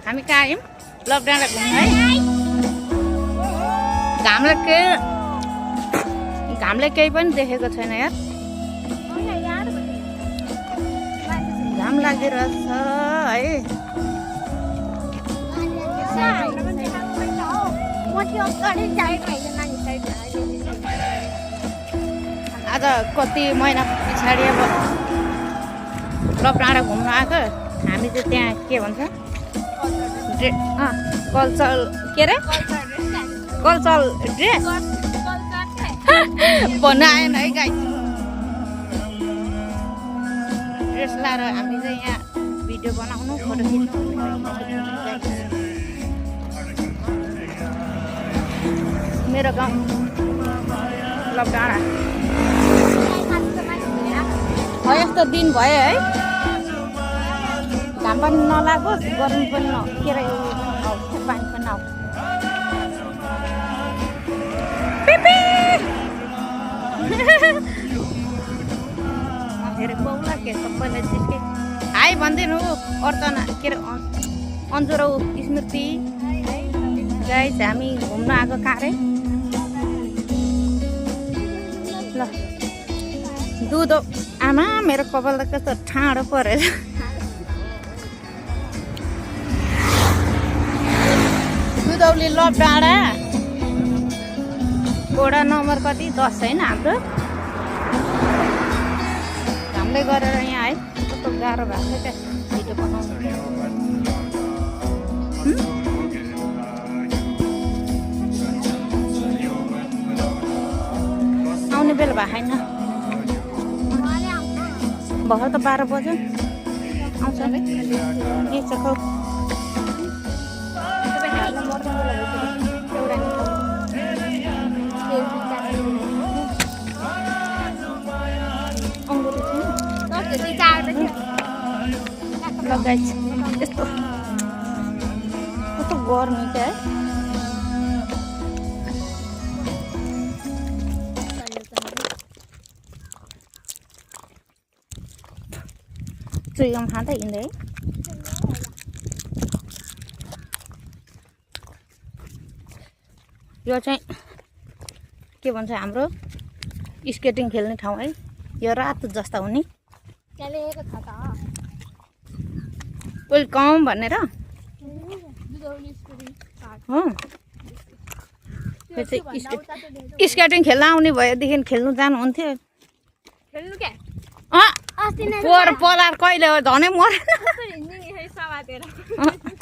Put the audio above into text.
हामी कहाँ आयौँ लकडाउन घुम्नु है घामले केही पनि देखेको छैन यार घाम लागिरहेछ है आज कति महिना पछाडि अब लकडाँडा घुम्न आएको हामी चाहिँ त्यहाँ के भन्छ कल्चरल के अरे कल्चरल ड्रेस भन्न आएन है गाई ड्रेस लाएर हामी चाहिँ यहाँ भिडियो बनाउनु फोटो खिच्नु मेरो गाउँ लकडाँडा हो यस्तो दिन भयो है घाम पनि नलागोस् गर्मी पनि के अरे पानी पनि नआओस् धेरै पाउला के सबैलाई जिस्के हाई भनिदिनु अर्चना के अरे अन्जु र स्मृति गाइस हामी घुम्न आएको कहाँ रे ल दुध आमा मेरो कपाल त कस्तो ठाडो परेछ दुधौली लकडाँडा वडा नम्बर कति 10 छैन हाम्रो हामीले गरेर यहाँ है कस्तो गाह्रो भएको छ भिडियो बनाउनु आउने बेला भएको छैन भर्खर त 12 बज्यो आउँछ के छ खौ लगाइछ यस्तो कस्तो गर्मी छ है चुइगम खाँदै हिँड्दै यो चाहिँ के भन्छ हाम्रो स्केटिङ खेल्ने ठाउँ है यो रातो जस्ता हुने वेलकम भनेर स्केटिङ खेल्न आउने भएदेखि खेल्नु जानुहुन्थ्यो पोहोर पोलार कहिले हो झनै मरेन